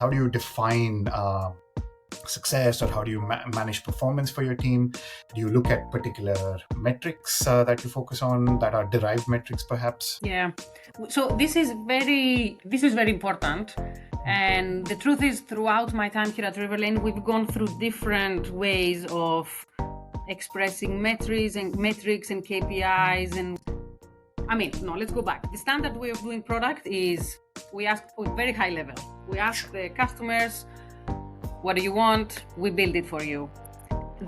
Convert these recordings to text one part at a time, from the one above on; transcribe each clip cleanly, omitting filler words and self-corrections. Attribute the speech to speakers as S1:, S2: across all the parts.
S1: How do you define success, or how do you manage performance for your team? Do you look at particular metrics that you focus on that are derived metrics, perhaps?
S2: Yeah. So this is very important. And the truth is, throughout my time here at Riverlane, we've gone through different ways of expressing metrics and KPIs. And let's go back. The standard way of doing product is we ask for very high level. We ask the customers, what do you want? We build it for you.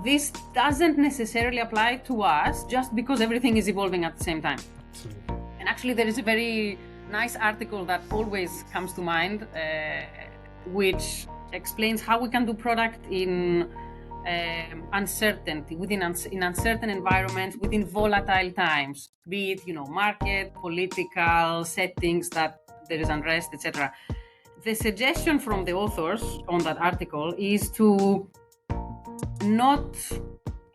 S2: This doesn't necessarily apply to us just because everything is evolving at the same time.
S1: Absolutely.
S2: And actually, there is a very nice article that always comes to mind, which explains how we can do product in uncertainty, in uncertain environments, within volatile times, be it, market, political settings that there is unrest, etc. The suggestion from the authors on that article is to not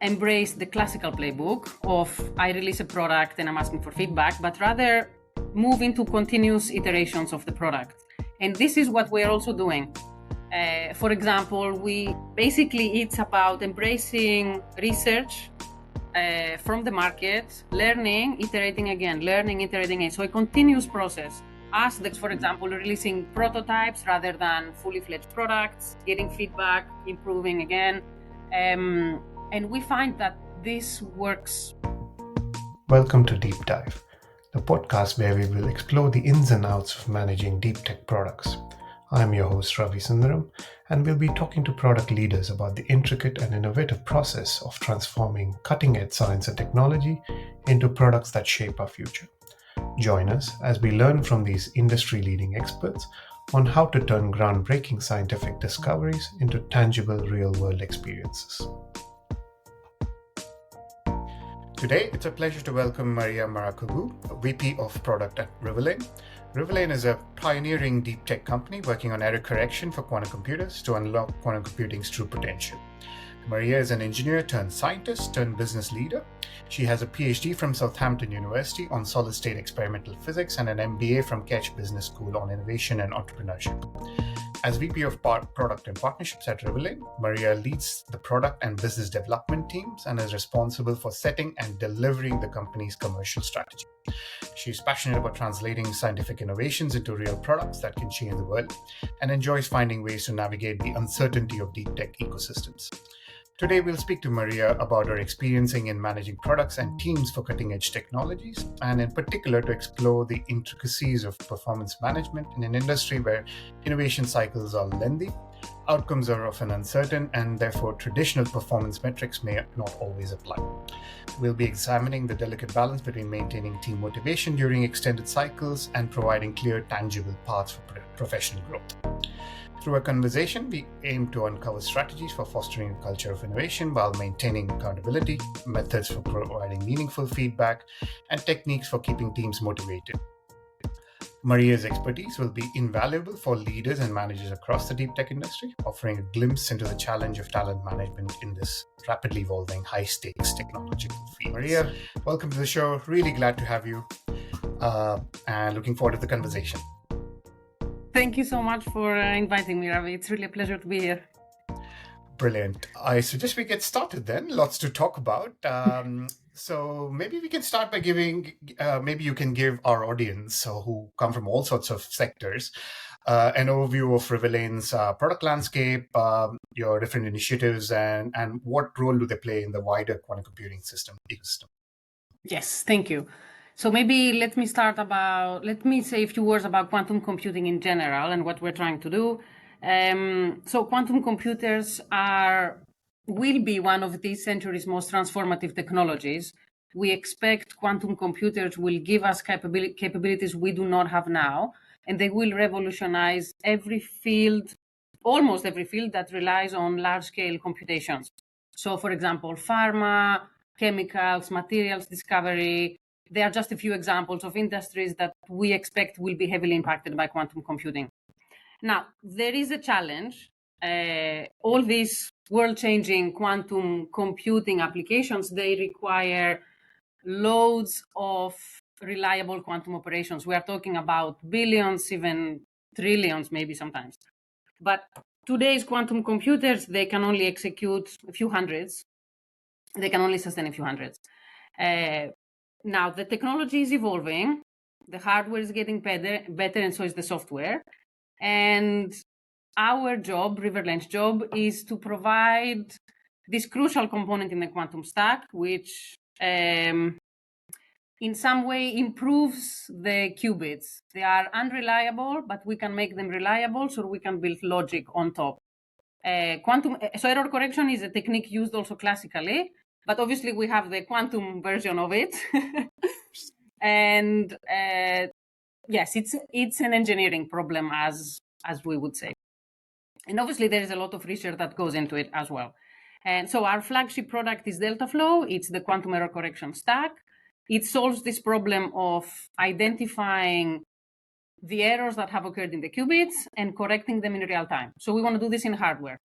S2: embrace the classical playbook of I release a product and I'm asking for feedback, but rather move into continuous iterations of the product. And this is what we're also doing. For example, it's about embracing research from the market, learning, iterating again, learning, iterating again. So a continuous process. Us, for example, releasing prototypes rather than fully fledged products, getting feedback, improving again. And we find that this works.
S1: Welcome to Deep Dive, the podcast where we will explore the ins and outs of managing deep tech products. I'm your host Ravi Sundaram, and we'll be talking to product leaders about the intricate and innovative process of transforming cutting-edge science and technology into products that shape our future. Join us as we learn from these industry-leading experts on how to turn groundbreaking scientific discoveries into tangible real-world experiences. Today, it's a pleasure to welcome Maria Maragkou, VP of Product at Riverlane. Riverlane is a pioneering deep tech company working on error correction for quantum computers to unlock quantum computing's true potential. Maria is an engineer turned scientist turned business leader. She has a PhD from Southampton University on solid-state experimental physics and an MBA from Ketch Business School on innovation and entrepreneurship. As VP of Product and Partnerships at Riverlane, Maria leads the product and business development teams and is responsible for setting and delivering the company's commercial strategy. She's passionate about translating scientific innovations into real products that can change the world and enjoys finding ways to navigate the uncertainty of deep tech ecosystems. Today, we'll speak to Maria about her experiencing in managing products and teams for cutting-edge technologies, and in particular to explore the intricacies of performance management in an industry where innovation cycles are lengthy, outcomes are often uncertain, and therefore traditional performance metrics may not always apply. We'll be examining the delicate balance between maintaining team motivation during extended cycles and providing clear, tangible paths for professional growth. Through a conversation, we aim to uncover strategies for fostering a culture of innovation while maintaining accountability, methods for providing meaningful feedback, and techniques for keeping teams motivated. Maria's expertise will be invaluable for leaders and managers across the deep tech industry, offering a glimpse into the challenge of talent management in this rapidly evolving, high-stakes technological field. Maria, welcome to the show. Really glad to have you, and looking forward to the conversation.
S2: Thank you so much for inviting me, Ravi. It's really a pleasure to be here.
S1: Brilliant. I suggest we get started then. Lots to talk about. So maybe we can start by maybe you can give our audience, who come from all sorts of sectors, an overview of Riverlane's product landscape, your different initiatives, and what role do they play in the wider quantum computing ecosystem.
S2: Yes, thank you. So maybe let me say a few words about quantum computing in general and what we're trying to do. So quantum computers will be one of this century's most transformative technologies. We expect quantum computers will give us capabilities we do not have now, and they will revolutionize almost every field that relies on large-scale computations. So for example, pharma, chemicals, materials discovery, they are just a few examples of industries that we expect will be heavily impacted by quantum computing. Now, there is a challenge. All these world-changing quantum computing applications, they require loads of reliable quantum operations. We are talking about billions, even trillions, maybe sometimes. But today's quantum computers, they can only execute a few hundreds. They can only sustain a few hundreds. Now, the technology is evolving. The hardware is getting better, and so is the software. And our job, Riverlane's job, is to provide this crucial component in the quantum stack, which in some way improves the qubits. They are unreliable, but we can make them reliable, so we can build logic on top. So error correction is a technique used also classically, but obviously we have the quantum version of it. And yes, it's an engineering problem, as we would say. And obviously there is a lot of research that goes into it as well. And so our flagship product is DeltaFlow. It's the quantum error correction stack. It solves this problem of identifying the errors that have occurred in the qubits and correcting them in real time. So we want to do this in hardware.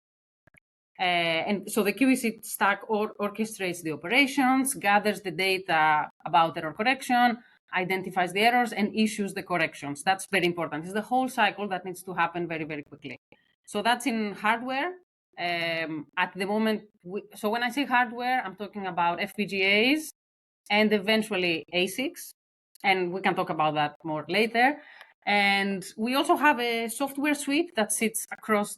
S2: And so the QEC stack orchestrates the operations, gathers the data about error correction, identifies the errors, and issues the corrections. That's very important. It's the whole cycle that needs to happen very, very quickly. So that's in hardware. At the moment, so when I say hardware, I'm talking about FPGAs and eventually ASICs. And we can talk about that more later. And we also have a software suite that sits across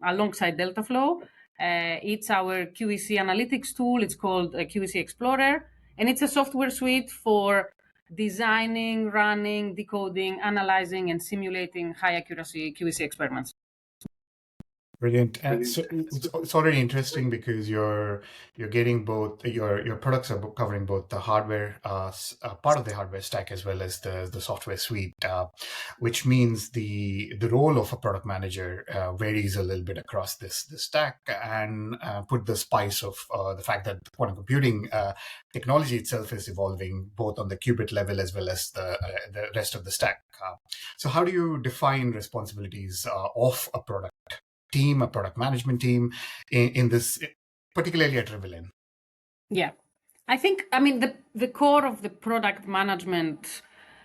S2: alongside DeltaFlow. It's our QEC analytics tool. It's called QEC Explorer. And it's a software suite for designing, running, decoding, analyzing, and simulating high accuracy QEC experiments.
S1: Brilliant. And so it's already interesting because you're getting both your products are covering both the hardware part of the hardware stack as well as the software suite, which means the role of a product manager varies a little bit across this stack, and put the spice of the fact that quantum computing technology itself is evolving both on the qubit level as well as the rest of the stack. So how do you define responsibilities of a product team, a product management team in this, particularly at Riverlane?
S2: Yeah, I mean, the core of the product management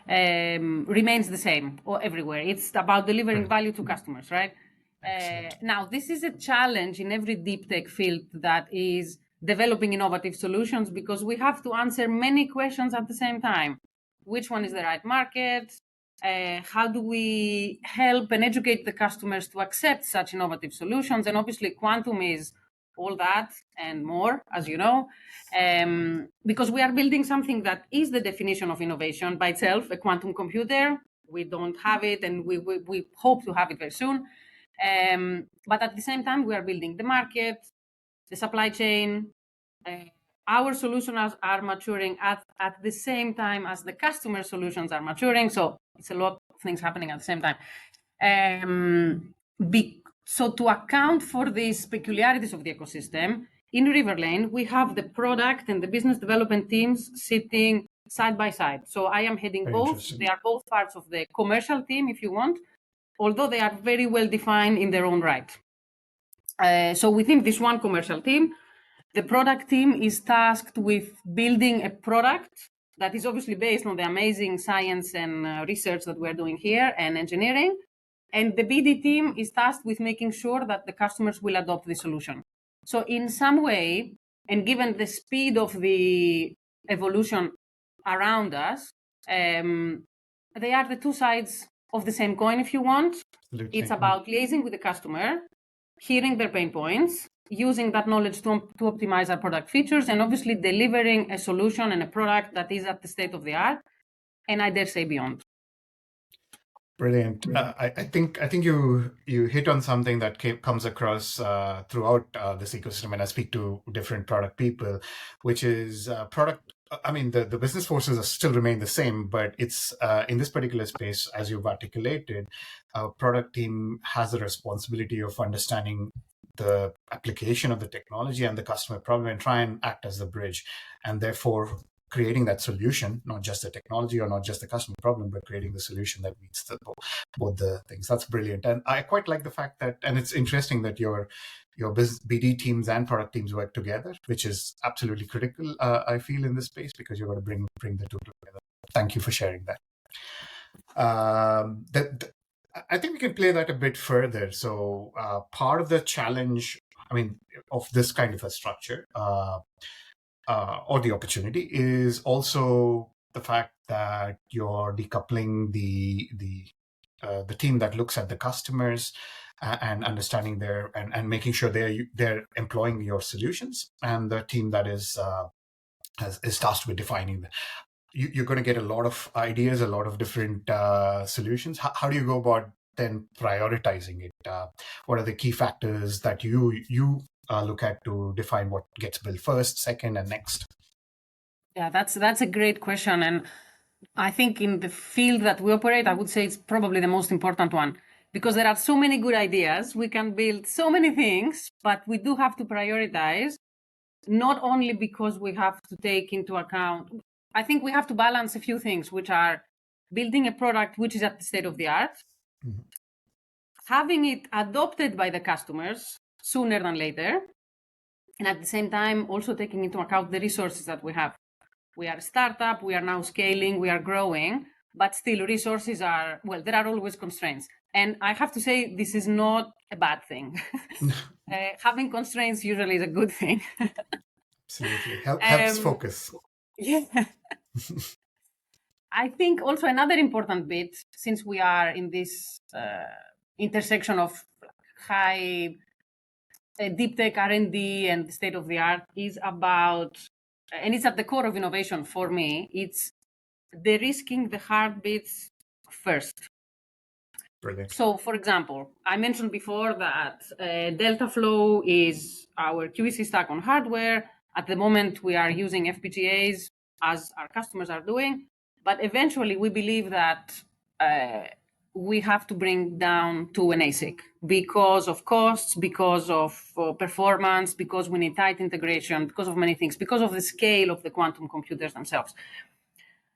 S2: remains the same or everywhere. It's about delivering value to customers, right? Now, this is a challenge in every deep tech field that is developing innovative solutions, because we have to answer many questions at the same time. Which one is the right market? How do we help and educate the customers to accept such innovative solutions? And obviously, quantum is all that and more, as you know, because we are building something that is the definition of innovation by itself, a quantum computer. We don't have it, and we hope to have it very soon. But at the same time, we are building the market, the supply chain. Our solutions are maturing at the same time as the customer solutions are maturing. So it's a lot of things happening at the same time. So to account for these peculiarities of the ecosystem, in Riverlane, we have the product and the business development teams sitting side by side. So I am heading both. They are both parts of the commercial team, if you want, although they are very well defined in their own right. So within this one commercial team, the product team is tasked with building a product that is obviously based on the amazing science and research that we're doing here and engineering. And the BD team is tasked with making sure that the customers will adopt the solution. So in some way, and given the speed of the evolution around us, they are the two sides of the same coin, if you want. Absolutely. It's about liaising with the customer, hearing their pain points, using that knowledge to optimize our product features, and obviously delivering a solution and a product that is at the state of the art, and I dare say beyond.
S1: Brilliant. I think you hit on something that comes across throughout this ecosystem, and I speak to different product people, which is product. I mean, the business forces still remain the same, but it's in this particular space, as you've articulated, our product team has a responsibility of understanding the application of the technology and the customer problem and try and act as the bridge, and therefore creating that solution, not just the technology or not just the customer problem, but creating the solution that meets both the things. That's brilliant. And I quite like the fact that, and it's interesting that your BD teams and product teams work together, which is absolutely critical, I feel, in this space, because you're going to bring the two together. Thank you for sharing that. I think we can play that a bit further. So part of the challenge, I mean, of this kind of a structure or the opportunity is also the fact that you're decoupling the team that looks at the customers and understanding their and making sure they're employing your solutions, and the team that is tasked with defining them. You're going to get a lot of ideas, a lot of different solutions. How do you go about then prioritizing it? What are the key factors that you look at to define what gets built first, second, and next?
S2: Yeah, that's a great question, and I think in the field that we operate, I would say it's probably the most important one, because there are so many good ideas. We can build so many things, but we do have to prioritize, not only because we have to take into account, I think we have to balance a few things, which are building a product which is at the state of the art,
S1: Mhm.
S2: having it adopted by the customers sooner than later, and at the same time also taking into account the resources that we have. We are a startup, we are now scaling, we are growing, but still resources are, well, there are always constraints. And I have to say, this is not a bad thing. Having constraints usually is a good thing.
S1: Absolutely. Helps
S2: um,
S1: focus.
S2: yeah. I think also another important bit, since we are in this intersection of high deep tech R&D and state of the art, is about, and it's at the core of innovation for me, it's de-risking the hard bits first.
S1: Brilliant.
S2: So, for example, I mentioned before that Delta Flow is our QEC stack on hardware. At the moment, we are using FPGAs as our customers are doing, but eventually we believe that we have to bring down to an ASIC because of costs, because of performance, because we need tight integration, because of many things, because of the scale of the quantum computers themselves.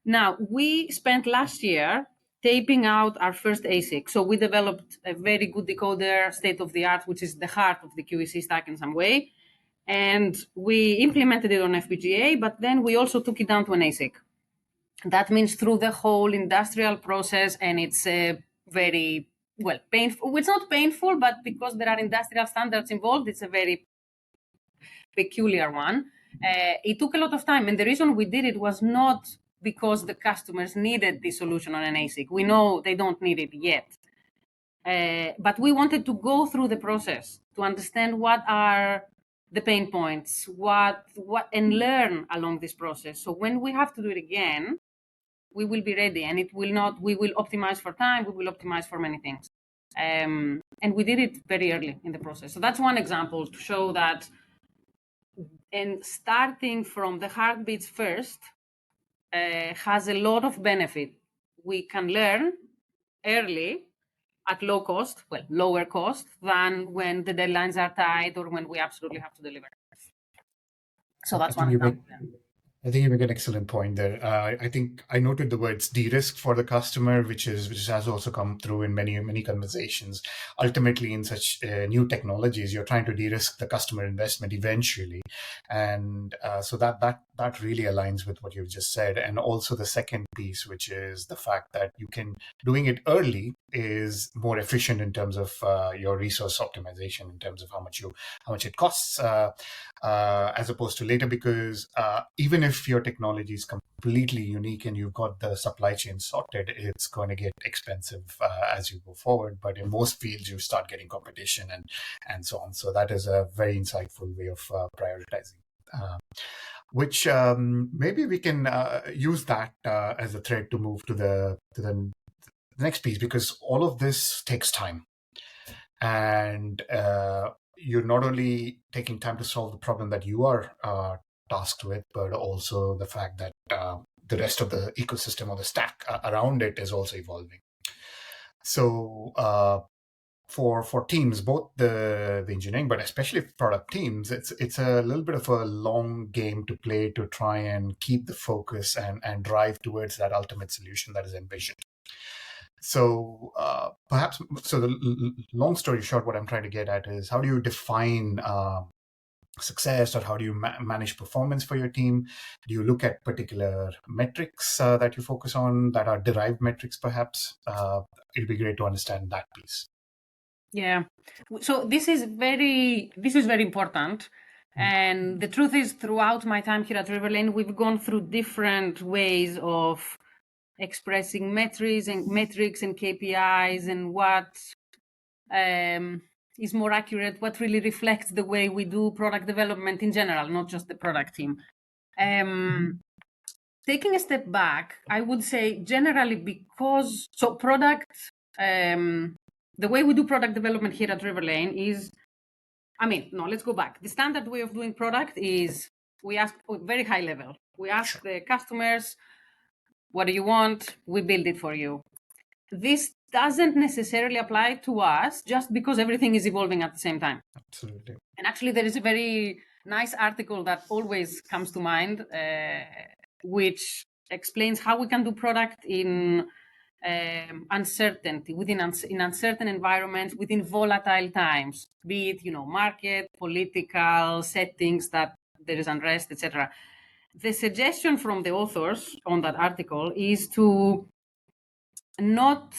S2: Now, we spent last year taping out our first ASIC. So we developed a very good decoder, state of the art, which is the heart of the QEC stack in some way. And we implemented it on FPGA, but then we also took it down to an ASIC. That means through the whole industrial process, and it's a very, well, painful. It's not painful, but because there are industrial standards involved, it's a very peculiar one. It took a lot of time, and the reason we did it was not because the customers needed the solution on an ASIC. We know they don't need it yet. But we wanted to go through the process to understand what are the pain points, what and learn along this process. So when we have to do it again, we will be ready, and it will not. We will optimize for time. We will optimize for many things, and we did it very early in the process. So that's one example to show that. And starting from the heartbeats first has a lot of benefit. We can learn early at low cost, well, lower cost than when the deadlines are tight or when we absolutely have to deliver. So
S1: I
S2: that's one
S1: think you make
S2: example. Yeah.
S1: I think you make an excellent point there. I think I noted the words de-risk for the customer, which has also come through in many conversations. Ultimately, in such new technologies, you're trying to de-risk the customer investment eventually, and so that really aligns with what you've just said. And also the second piece, which is the fact that doing it early is more efficient in terms of your resource optimization, in terms of how much it costs. As opposed to later, because even if your technology is completely unique and you've got the supply chain sorted, it's going to get expensive as you go forward. But in most fields, you start getting competition and so on. So that is a very insightful way of prioritizing. Which maybe we can use that as a thread to move to the next piece, because all of this takes time. And you're not only taking time to solve the problem that you are tasked with, but also the fact that the rest of the ecosystem or the stack around it is also evolving. So for teams, both the engineering, but especially product teams, it's a little bit of a long game to play to try and keep the focus and drive towards that ultimate solution that is envisioned. So so the long story short, what I'm trying to get at is, how do you define success, or how do you manage performance for your team? Do you look at particular metrics that you focus on that are derived metrics, perhaps? It'd be great to understand that piece.
S2: Yeah. So this is very important. And the truth is, throughout my time here at Riverlane, we've gone through different ways of expressing metrics and KPIs, and what is more accurate, what really reflects the way we do product development in general, not just the product team. Taking a step back, I would say generally product, the way we do product development here at Riverlane is, let's go back. The standard way of doing product is we ask very high level. We ask the customers, what do you want? We build it for you. This doesn't necessarily apply to us just because everything is evolving at the same time.
S1: Absolutely.
S2: And actually, there is a very nice article that always comes to mind, which explains how we can do product in uncertainty, in uncertain environments, within volatile times, be it market, political settings that there is unrest, etc. The suggestion from the authors on that article is to not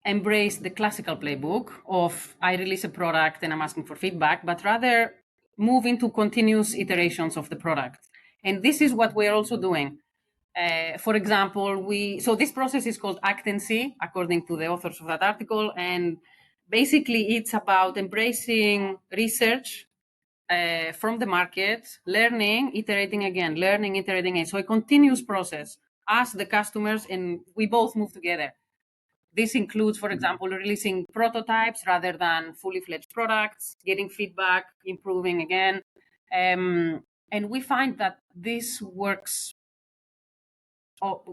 S2: embrace the classical playbook of I release a product and I'm asking for feedback, but rather move into continuous iterations of the product. And this is what we're also doing. For example, this process is called acty, according to the authors of that article. And basically it's about embracing research from the market, learning, iterating again, learning, iterating again. So a continuous process as the customers, and we both move together. This includes, for example, releasing prototypes rather than fully fledged products, getting feedback, improving again. And we find that this works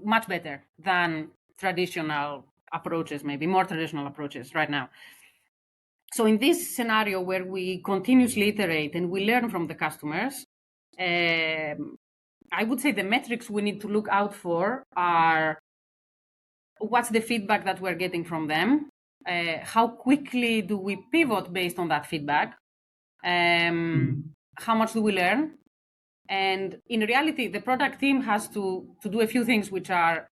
S2: much better than traditional approaches, maybe more traditional approaches right now. So in this scenario where we continuously iterate and we learn from the customers, I would say the metrics we need to look out for are what's the feedback that we're getting from them, how quickly do we pivot based on that feedback, how much do we learn. And in reality, the product team has to do a few things, which are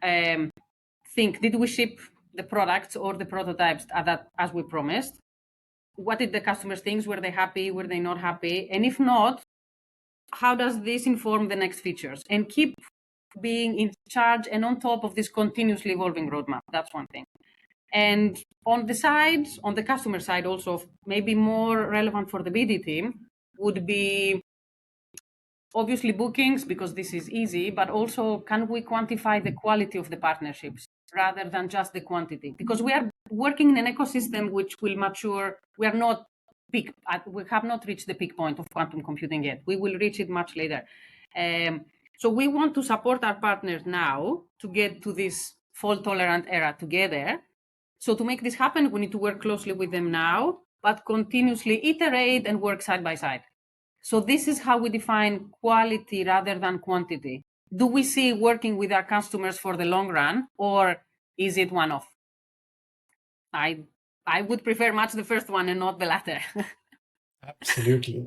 S2: think, did we ship the products or the prototypes as we promised? What did the customers think? Were they happy? Were they not happy? And if not, how does this inform the next features? And keep being in charge and on top of this continuously evolving roadmap. That's one thing. And on the customer side, also maybe more relevant for the BD team would be obviously bookings, because this is easy, but also can we quantify the quality of the partnerships rather than just the quantity? Because we are working in an ecosystem which will mature. We have not reached the peak point of quantum computing yet. We will reach it much later. So we want to support our partners now to get to this fault-tolerant era together. So to make this happen, we need to work closely with them now, but continuously iterate and work side by side. So this is how we define quality rather than quantity. Do we see working with our customers for the long run, or is it one-off? I would prefer much the first one and not the latter.
S1: Absolutely,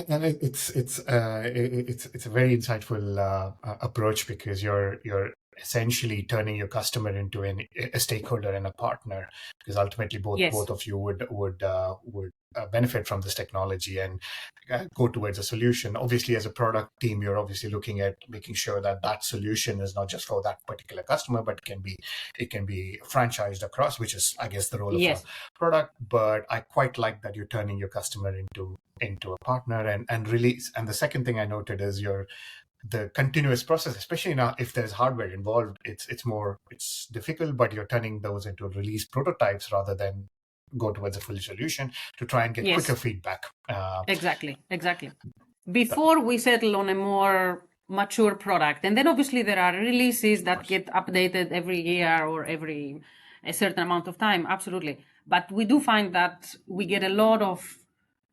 S1: and it's a very insightful approach, because you're essentially turning your customer into a stakeholder and a partner, because ultimately both of you would benefit from this technology and go towards a solution. Obviously, as a product team, you're obviously looking at making sure that solution is not just for that particular customer, but it can be franchised across, which is, I guess, the role of a product. But I quite like that you're turning your customer into a partner and release. And the second thing I noted is the continuous process, especially now if there's hardware involved, it's difficult, but you're turning those into release prototypes rather than go towards a full solution to try and get quicker feedback.
S2: Exactly. Before we settle on a more mature product. And then obviously there are releases that get updated every year or every a certain amount of time. Absolutely. But we do find that we get a lot of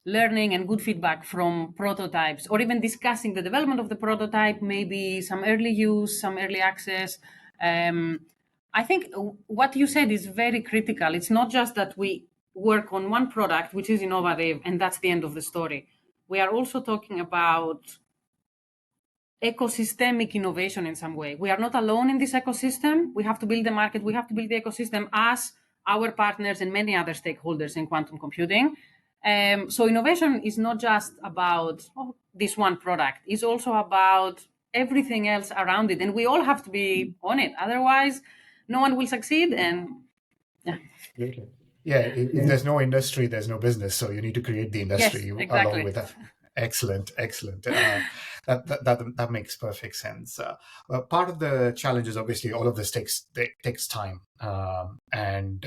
S2: learning and good feedback from prototypes, or even discussing the development of the prototype, maybe some early use, some early access. I think what you said is very critical. It's not just that we work on one product, which is innovative, and that's the end of the story. we are also talking about ecosystemic innovation in some way. We are not alone in this ecosystem. We have to build the market. We have to build the ecosystem as our partners and many other stakeholders in quantum computing. So innovation is not just about this one product. It's also about everything else around it. And we all have to be on it. Otherwise, no one will succeed. And yeah.
S1: Absolutely. Yeah, if there's no industry, there's no business. So you need to create the industry
S2: Yes,
S1: along
S2: exactly.
S1: with that. Excellent, excellent. That makes perfect sense. Part of the challenge is obviously all of this takes time, and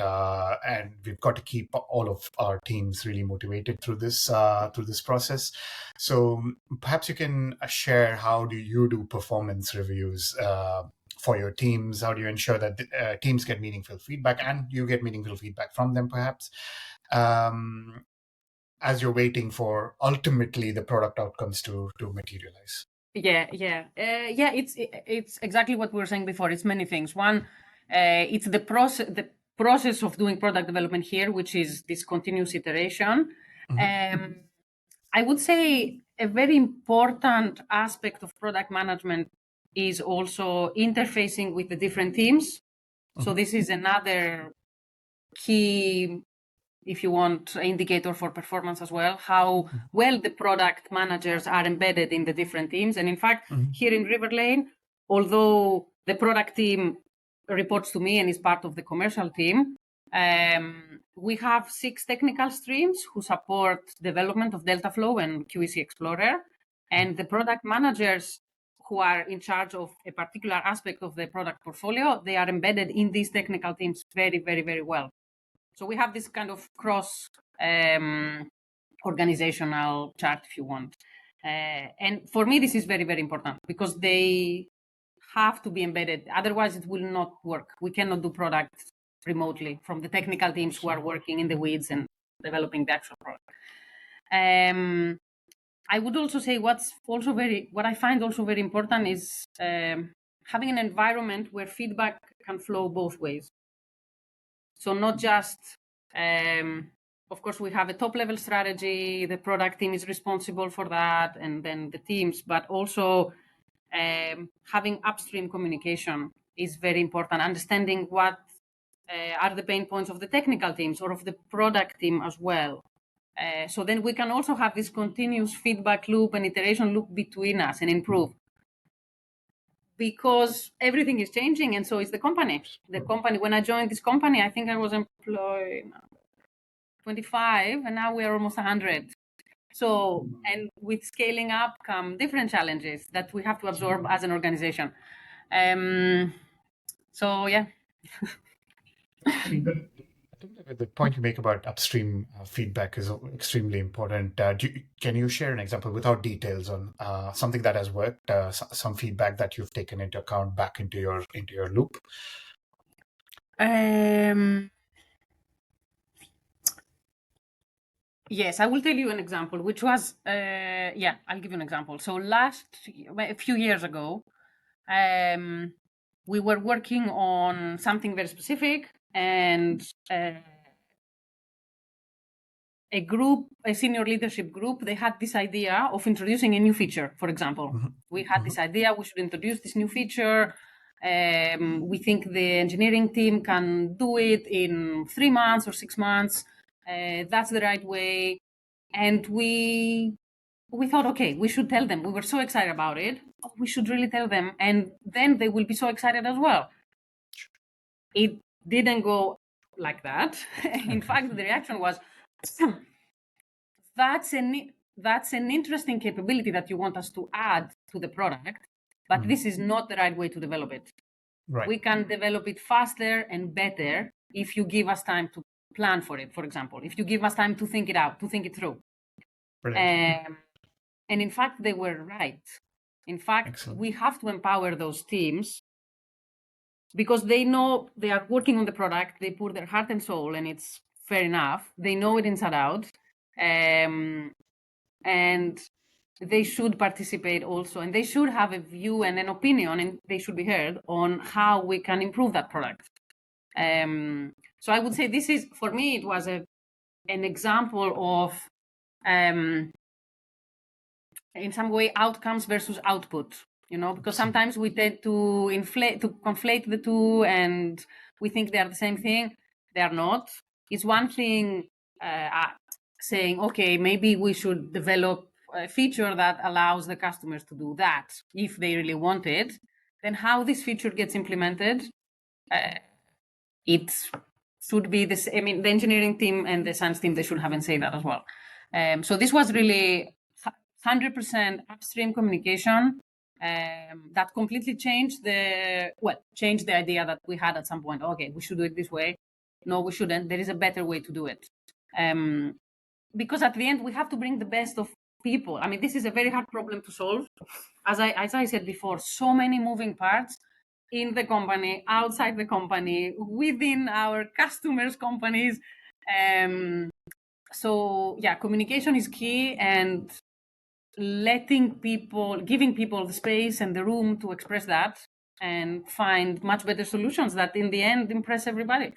S1: we've got to keep all of our teams really motivated through this process. So perhaps you can share, how do you do performance reviews for your teams? How do you ensure that teams get meaningful feedback and you get meaningful feedback from them, perhaps, as you're waiting for ultimately the product outcomes to materialize?
S2: Yeah. It's exactly what we were saying before. It's many things. One, it's the process of doing product development here, which is this continuous iteration. I would say a very important aspect of product management is also interfacing with the different teams. So this is another key, if you want, indicator for performance as well, how well the product managers are embedded in the different teams. And in fact, here in Riverlane, although the product team reports to me and is part of the commercial team, we have 6 technical streams who support development of Deltaflow and QEC Explorer. And the product managers who are in charge of a particular aspect of the product portfolio, they are embedded in these technical teams very, very, very well. So we have this kind of cross organizational chart, if you want. And for me, this is very, very important because they have to be embedded. Otherwise, it will not work. We cannot do product remotely from the technical teams who are working in the weeds and developing the actual product. I would also say what I find also very important is having an environment where feedback can flow both ways. So not just, of course, we have a top level strategy, the product team is responsible for that, and then the teams, but also having upstream communication is very important, understanding what are the pain points of the technical teams or of the product team as well. So then we can also have this continuous feedback loop and iteration loop between us and improve. Because everything is changing, and so is the company. The company, when I joined this company, I think I was employed 25, and now we are almost 100. So, and with scaling up come different challenges that we have to absorb as an organization. So, yeah.
S1: I think that the point you make about upstream feedback is extremely important. Can you share an example without details on something that has worked, some feedback that you've taken into account back into your loop?
S2: Yes, I will tell you an example, which was, I'll give you an example. So a few years ago, we were working on something very specific, and a senior leadership group, they had this idea of introducing a new feature, for example. We had this idea, we should introduce this new feature. We think the engineering team can do it in 3 months or 6 months. That's the right way. And we thought, okay, we should tell them. We were so excited about it. Oh, we should really tell them. And then they will be so excited as well. It didn't go like that. In fact, the reaction was, that's an interesting capability that you want us to add to the product, but this is not the right way to develop it.
S1: Right.
S2: We can develop it faster and better if you give us time to plan for it, for example, if you give us time to think it out, to think it through. And in fact, they were right. In fact,
S1: Excellent.
S2: We have to empower those teams because they know they are working on the product, they put their heart and soul, and it's fair enough. They know it inside out. And they should participate also, and they should have a view and an opinion, and they should be heard on how we can improve that product. So I would say this is, for me, it was an example of in some way outcomes versus output, because sometimes we tend to conflate the two, and we think they are the same thing. They are not. It's one thing saying, okay, maybe we should develop a feature that allows the customers to do that if they really want it. Then how this feature gets implemented, it should be this. I mean, the engineering team and the science team, they should have and say that as well. So this was really 100% upstream communication that completely changed the idea that we had at some point. Okay, we should do it this way. No, we shouldn't. There is a better way to do it. Because at the end, we have to bring the best of people. I mean, this is a very hard problem to solve. As I said before, so many moving parts in the company, outside the company, within our customers' companies. So yeah, communication is key, and giving people the space and the room to express that and find much better solutions that in the end impress everybody.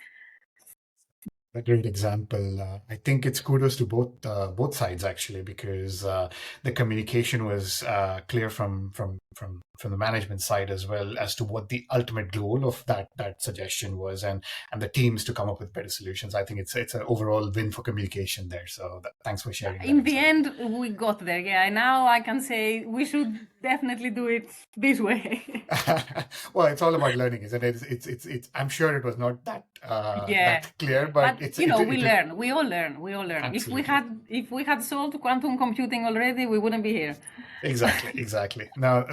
S1: A great example. I think it's kudos to both sides actually, because the communication was clear from the management side as well as to what the ultimate goal of that suggestion was, and the teams to come up with better solutions. I think it's an overall win for communication there. So thanks for sharing.
S2: In the end, we got there. Yeah, now I can say we should definitely do it this way.
S1: Well, it's all about learning, isn't it? It's I'm sure it was not that that clear, but it's
S2: we learn. We all learn.
S1: Absolutely.
S2: If we had solved quantum computing already, we wouldn't be here.
S1: Exactly. Now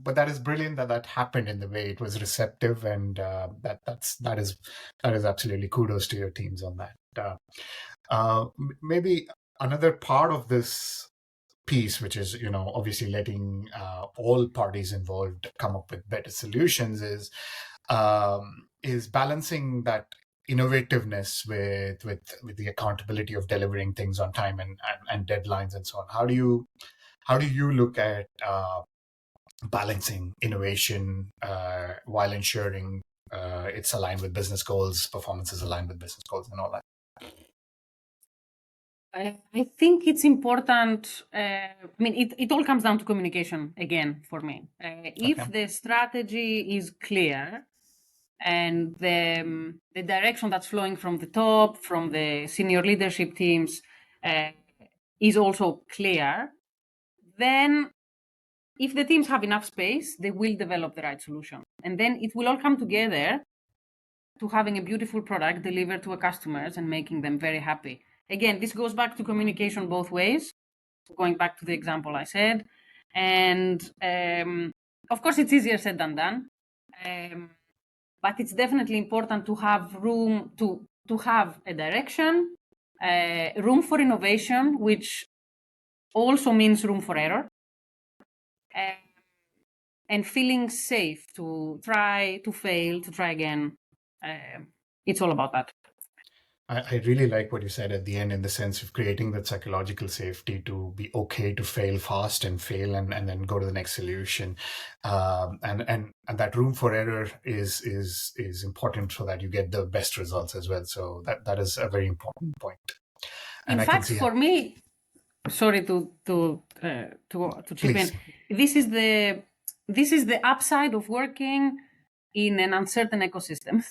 S1: but that is brilliant that happened in the way it was receptive, and that is absolutely kudos to your teams on that. Maybe another part of this piece, which is obviously letting all parties involved come up with better solutions, is balancing that innovativeness with the accountability of delivering things on time and deadlines and so on. How do you look at balancing innovation while ensuring it's aligned with business goals, performance is aligned with business goals, and all that?
S2: I think it's important. It all comes down to communication again for me. If the strategy is clear and the direction that's flowing from the top, from the senior leadership teams, is also clear, then if the teams have enough space, they will develop the right solution. And then it will all come together to having a beautiful product delivered to our customers and making them very happy. Again, this goes back to communication both ways, going back to the example I said. And of course, it's easier said than done. But it's definitely important to have room to have a direction, room for innovation, which also means room for error, and feeling safe to try, to fail, to try again. It's all about that.
S1: I really like what you said at the end, in the sense of creating that psychological safety to be okay to fail fast and fail and then go to the next solution. And that room for error is important so that you get the best results as well. So that is a very important point.
S2: And in fact, for me, sorry to chip in. This is the upside of working in an uncertain ecosystem.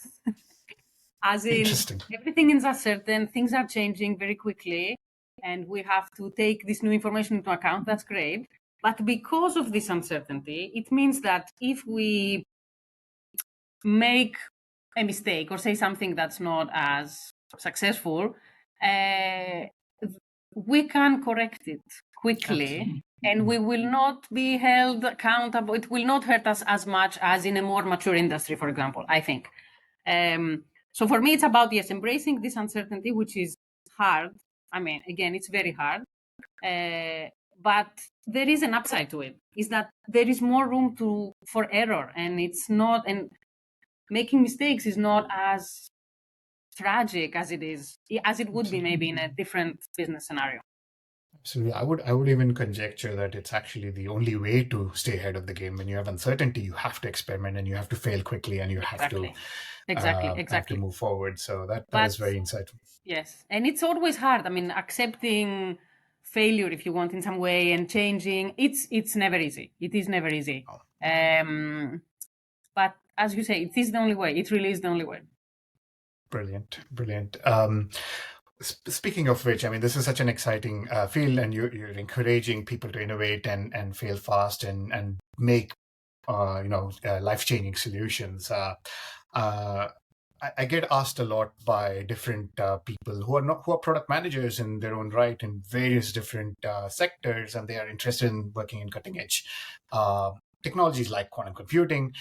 S2: As in, everything is uncertain, things are changing very quickly, and we have to take this new information into account. That's great. But because of this uncertainty, it means that if we make a mistake or say something that's not as successful, we can correct it quickly. And we will not be held accountable. It will not hurt us as much as in a more mature industry, for example, I think. So for me, it's about, yes, embracing this uncertainty, which is hard. I mean, again, it's very hard. But there is an upside to it, is that there is more room for error, and making mistakes is not as tragic as it would be maybe in a different business scenario.
S1: Absolutely. I would even conjecture that it's actually the only way to stay ahead of the game. When you have uncertainty, you have to experiment and you have to fail quickly, and you have to have to move forward. So that is very insightful.
S2: Yes. And it's always hard. I mean, accepting failure, if you want, in some way, and changing. It's never easy. It is never easy. But as you say, it is the only way. It really is the only way.
S1: Brilliant, brilliant. Speaking of which, I mean, this is such an exciting field, and you're encouraging people to innovate and fail fast and make life-changing solutions. I get asked a lot by different people who are product managers in their own right in various different sectors, and they are interested in working in cutting edge technologies like quantum computing.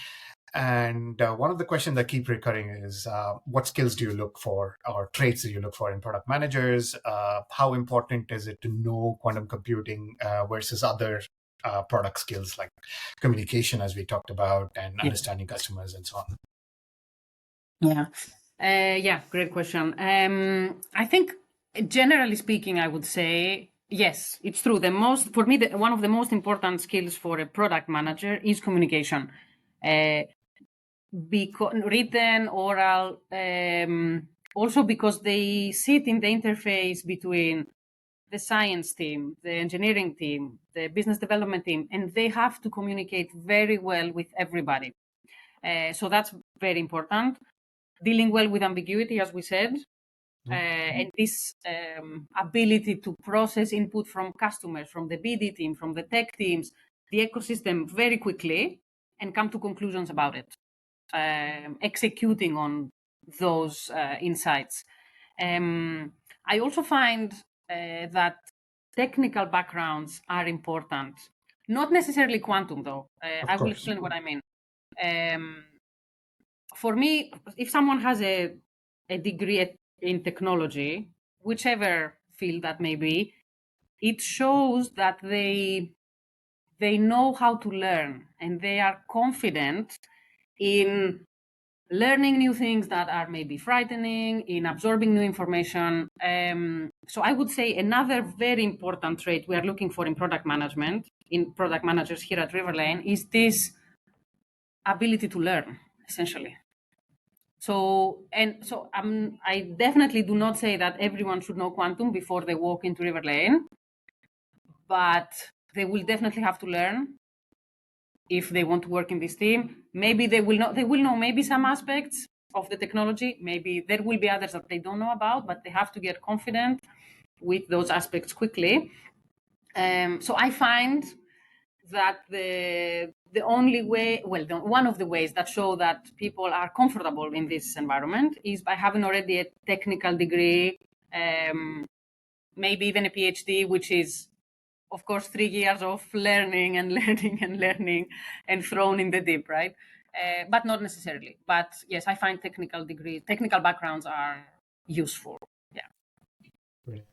S1: And one of the questions that keep recurring is what skills do you look for, or traits do you look for in product managers? How important is it to know quantum computing versus other product skills like communication, as we talked about, and understanding customers and so on?
S2: Yeah, great question. I think, generally speaking, I would say yes, it's true. For me, one of the most important skills for a product manager is communication. Written, oral, also because they sit in the interface between the science team, the engineering team, the business development team, and they have to communicate very well with everybody. So that's very important. Dealing well with ambiguity, as we said, and this ability to process input from customers, from the BD team, from the tech teams, the ecosystem very quickly, and come to conclusions about it. Executing on those insights. I also find that technical backgrounds are important. Not necessarily quantum, though. I will explain what I mean. For me, if someone has a degree in technology, whichever field that may be, it shows that they know how to learn, and they are confident in learning new things that are maybe frightening, in absorbing new information. So I would say another very important trait we are looking for in product management, in product managers here at Riverlane, is this ability to learn, essentially. I definitely do not say that everyone should know quantum before they walk into Riverlane, but they will definitely have to learn if they want to work in this team. Maybe they will know maybe some aspects of the technology. Maybe there will be others that they don't know about, but they have to get confident with those aspects quickly. So I find that one of the ways that show that people are comfortable in this environment is by having already a technical degree, maybe even a PhD, which is, of course, 3 years of learning and thrown in the deep, right? But not necessarily. But yes, I find technical backgrounds are useful. Yeah.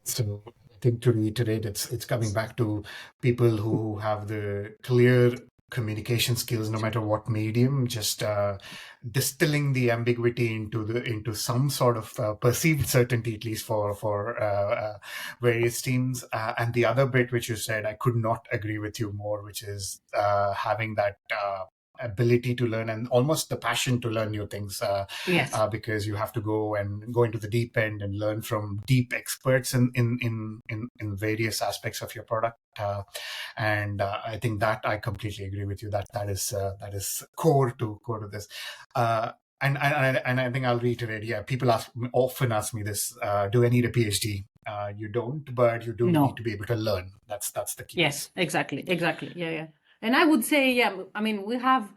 S1: So I think, to reiterate, it's coming back to people who have the clear communication skills, no matter what medium, just distilling the ambiguity into some sort of perceived certainty, at least for various teams. And the other bit which you said, I could not agree with you more, which is having that ability to learn and almost the passion to learn new things.
S2: Yes.
S1: Because you have to go into the deep end and learn from deep experts in various aspects of your product. And I think that I completely agree with you. That is core to this. And I think I'll reiterate. Yeah, people often ask me this: do I need a PhD? You don't, but you do need to be able to learn. That's the key.
S2: Yes, exactly. Yeah. And I would say, I mean, we have,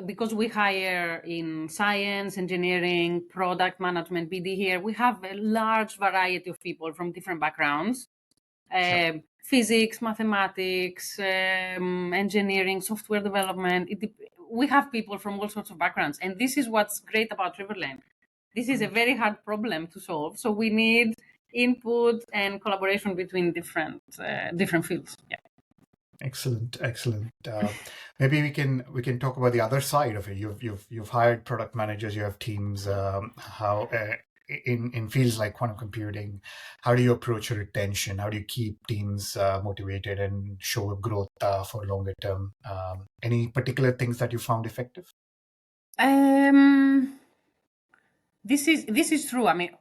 S2: because we hire in science, engineering, product management, BD here, we have a large variety of people from different backgrounds. Sure. Physics, mathematics, engineering, software development. We have people from all sorts of backgrounds. And this is what's great about Riverlane. This is a very hard problem to solve. So we need input and collaboration between different fields. Yeah.
S1: Excellent. Maybe we can talk about the other side of it. You've hired product managers. You have teams. How in fields like quantum computing, how do you approach retention? How do you keep teams motivated and show growth for longer term? Any particular things that you found effective?
S2: This is true. I mean,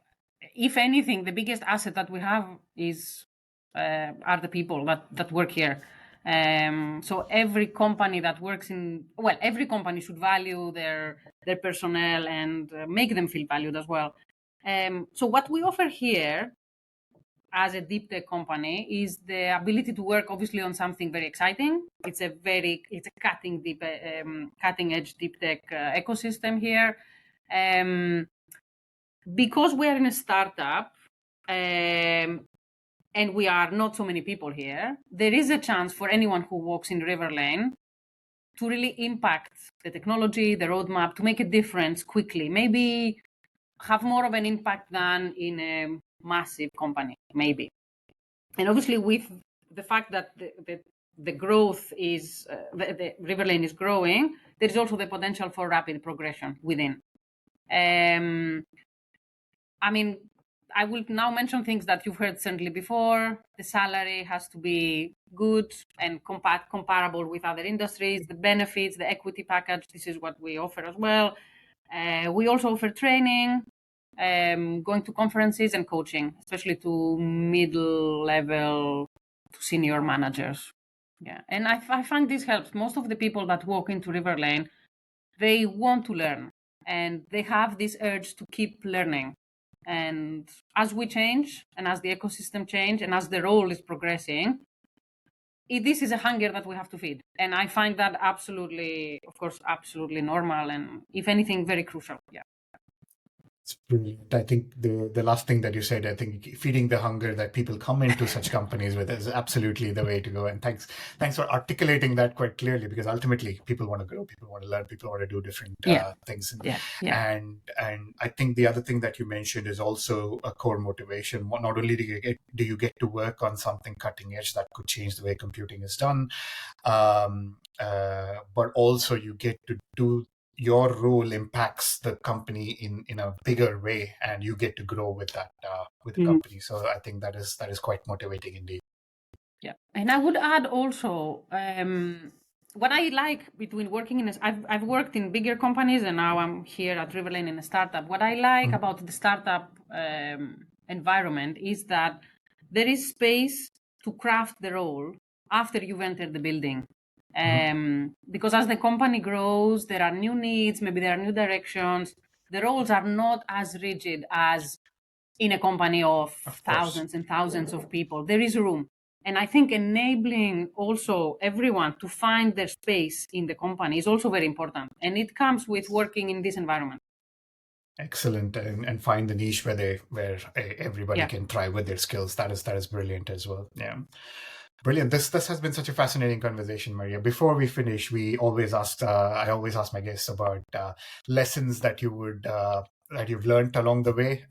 S2: if anything, the biggest asset that we have is are the people that work here. So every company that works every company should value their personnel and make them feel valued as well. So what we offer here as a deep tech company is the ability to work obviously on something very exciting. It's a cutting edge deep tech ecosystem here. Because we're in a startup, and we are not so many people here, there is a chance for anyone who walks in Riverlane to really impact the technology, the roadmap, to make a difference quickly. Maybe have more of an impact than in a massive company, maybe. And obviously, with the fact that the growth is, the Riverlane is growing, there is also the potential for rapid progression within. I mean, I will now mention things that you've heard certainly before. The salary has to be good and comparable with other industries. The benefits, the equity package, this is what we offer as well. We also offer training, going to conferences and coaching, especially to middle level to senior managers. Yeah, and I find this helps. Most of the people that walk into Riverlane, they want to learn and they have this urge to keep learning. And as we change and as the ecosystem change and as the role is progressing, this is a hunger that we have to feed. And I find that absolutely, of course, absolutely normal. And if anything, very crucial. Yeah.
S1: It's brilliant. I think the last thing that you said, I think feeding the hunger that people come into such companies with is absolutely the way to go. And thanks for articulating that quite clearly, because ultimately people want to grow, people want to learn, people want to do different things. And I think the other thing that you mentioned is also a core motivation. Not only do you get to work on something cutting edge that could change the way computing is done, but also you get to do your role impacts the company in a bigger way, and you get to grow with that with the company. So I think that is quite motivating indeed.
S2: Yeah, and I would add also what I like between working in I've worked in bigger companies and now I'm here at Riverlane in a startup. What I like about the startup environment is that there is space to craft the role after you've entered the building. Because as the company grows, there are new needs, maybe there are new directions. The roles are not as rigid as in a company of thousands and thousands of people. There is room. And I think enabling also everyone to find their space in the company is also very important. And it comes with working in this environment.
S1: Excellent. And find the niche where everybody can thrive with their skills. That is brilliant as well. Yeah. Brilliant. This has been such a fascinating conversation, Maria. Before we finish, I always ask my guests about lessons that you've learned along the way.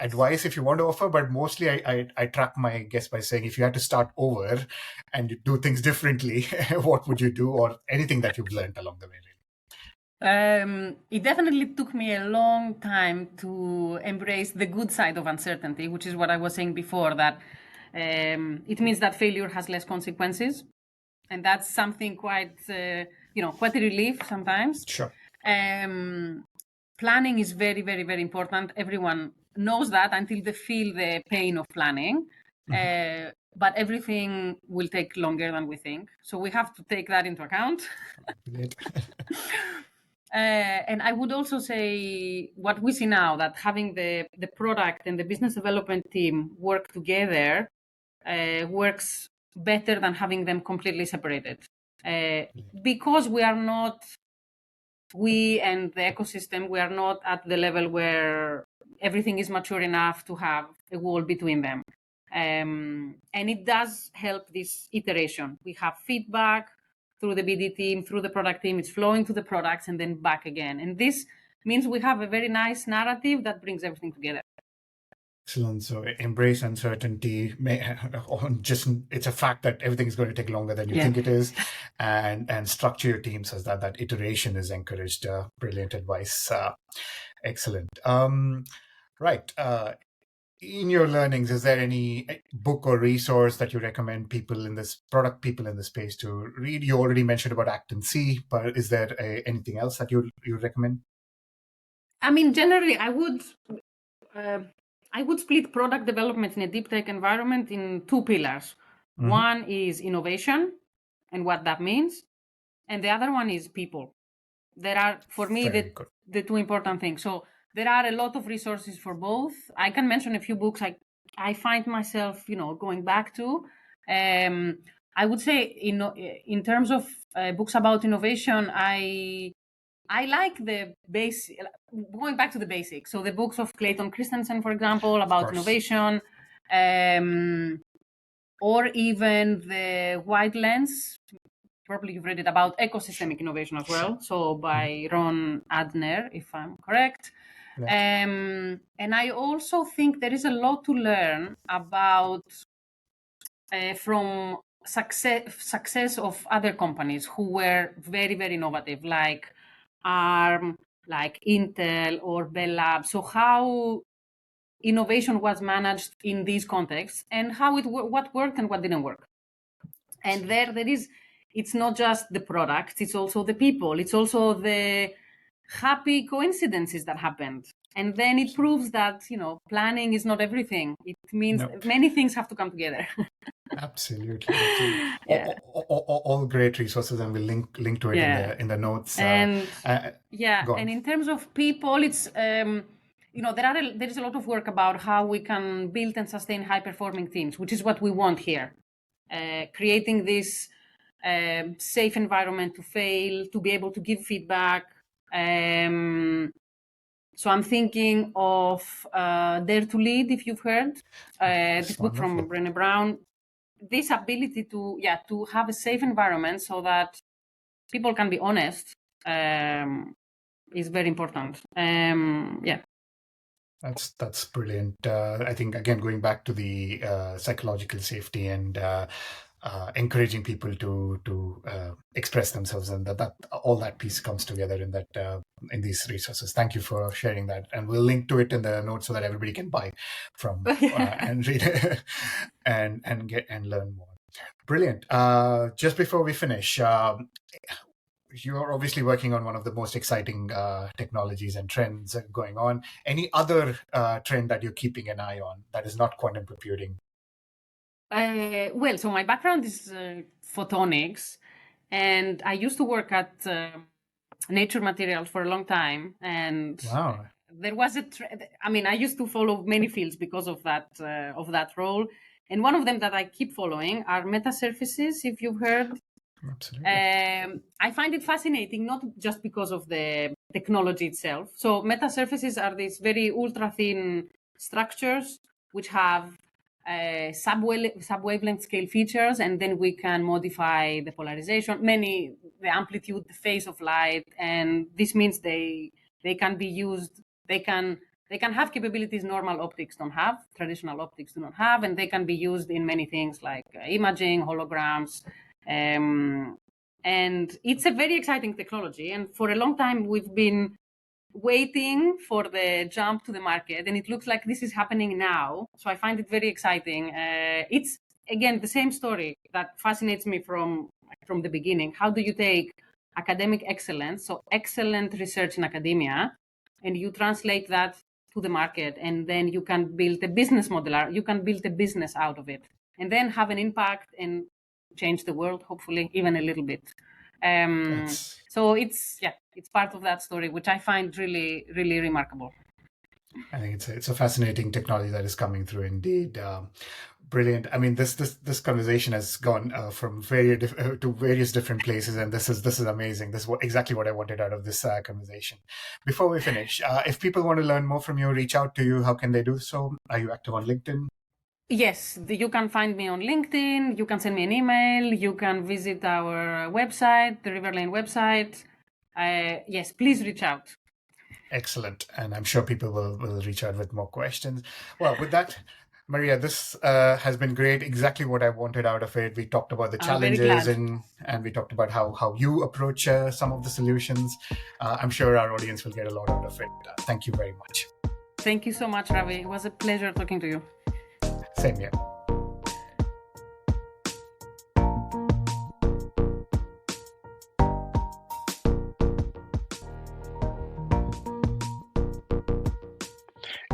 S1: Advice if you want to offer, but mostly I trap my guests by saying, if you had to start over and do things differently, what would you do, or anything that you've learned along the way?
S2: It definitely took me a long time to embrace the good side of uncertainty, which is what I was saying before, that it means that failure has less consequences. And that's something quite a relief sometimes.
S1: Sure.
S2: Planning is very, very, very important. Everyone knows that until they feel the pain of planning. But everything will take longer than we think. So we have to take that into account. And I would also say what we see now, that having the product and the business development team work together works better than having them completely separated. Because we and the ecosystem, we are not at the level where everything is mature enough to have a wall between them. And it does help this iteration. We have feedback through the BD team, through the product team, it's flowing to the products and then back again. And this means we have a very nice narrative that brings everything together.
S1: Excellent. So embrace uncertainty. It's a fact that everything is going to take longer than you think it is, and structure your team so that iteration is encouraged. Brilliant advice. Excellent. Right. In your learnings, is there any book or resource that you recommend people in this space to read? You already mentioned about Act and See, but is there anything else that you recommend?
S2: I mean, generally, I would I would split product development in a deep tech environment in two pillars. One is innovation and what that means, and the other one is people. There are, for me,
S1: Very good.
S2: the two important things. So there are a lot of resources for both. I can mention a few books I find myself, going back to. I would say, in terms of books about innovation, I like the base, going back to the basics. So the books of Clayton Christensen, for example, about innovation, or even the White Lens. Probably you've read it, about ecosystemic innovation as well. So by Ron Adner, if I'm correct. Yeah. And I also think there is a lot to learn about from success of other companies who were very, very innovative, like ARM, like Intel or Bell Labs. So how innovation was managed in these contexts, and how what worked and what didn't work. And there is, it's not just the product, it's also the people, it's also the happy coincidences that happened. And then it proves that, planning is not everything. It means many things have to come together.
S1: Absolutely. Yeah. All great resources, and we'll link to it in the notes.
S2: And and in terms of people, it's there is a lot of work about how we can build and sustain high performing teams, which is what we want here. Creating this safe environment to fail, to be able to give feedback. So I'm thinking of Dare to Lead, if you've heard this book from Brené Brown. This ability to have a safe environment so that people can be honest is very important.
S1: That's brilliant. I think, again, going back to the psychological safety and encouraging people to express themselves, and that all that piece comes together in these resources. Thank you for sharing that, and we'll link to it in the notes so that everybody can buy from and read it and get and learn more. Brilliant. Just before we finish, you're obviously working on one of the most exciting technologies and trends going on. Any other trend that you're keeping an eye on that is not quantum computing?
S2: So my background is photonics, and I used to work at Nature Materials for a long time. And there was I used to follow many fields because of that role. And one of them that I keep following are metasurfaces, if you've heard.
S1: Absolutely.
S2: I find it fascinating, not just because of the technology itself. So metasurfaces are these very ultra thin structures which have sub-wavelength scale features, and then we can modify the polarization, the amplitude, the phase of light, and this means they can be used. They can have capabilities normal optics don't have, traditional optics do not have, and they can be used in many things like imaging, holograms, and it's a very exciting technology. And for a long time, we've been waiting for the jump to the market, and it looks like this is happening now. So I find it very exciting. It's, again, the same story that fascinates me from the beginning. How do you take academic excellence, so excellent research in academia, and you translate that to the market, and then you can build a business model, you can build a business out of it, and then have an impact and change the world, hopefully, even a little bit. So it's part of that story, which I find really, really remarkable.
S1: I think it's a fascinating technology that is coming through indeed. Brilliant. I mean, this conversation has gone from to various different places, and this is amazing. This is exactly what I wanted out of this conversation. Before we finish, if people want to learn more from you, reach out to you, how can they do so? Are you active on LinkedIn?
S2: Yes, you can find me on LinkedIn. You can send me an email. You can visit our website, the Riverlane website. Yes, please reach out.
S1: Excellent. And I'm sure people will reach out with more questions. Well, with that, Maria, this has been great. Exactly what I wanted out of it. We talked about the challenges and we talked about how you approach some of the solutions. I'm sure our audience will get a lot out of it. Thank you very much.
S2: Thank you so much, Ravi. It was a pleasure talking to you.
S1: Same here.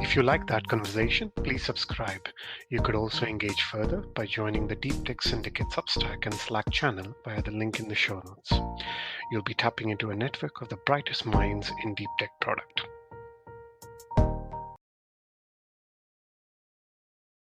S1: If If you like that conversation, please subscribe. You could also engage further by joining the deeptech.syndicate Substack and Slack channel via the link in the show notes. You'll be tapping into a network of the brightest minds in deep tech product.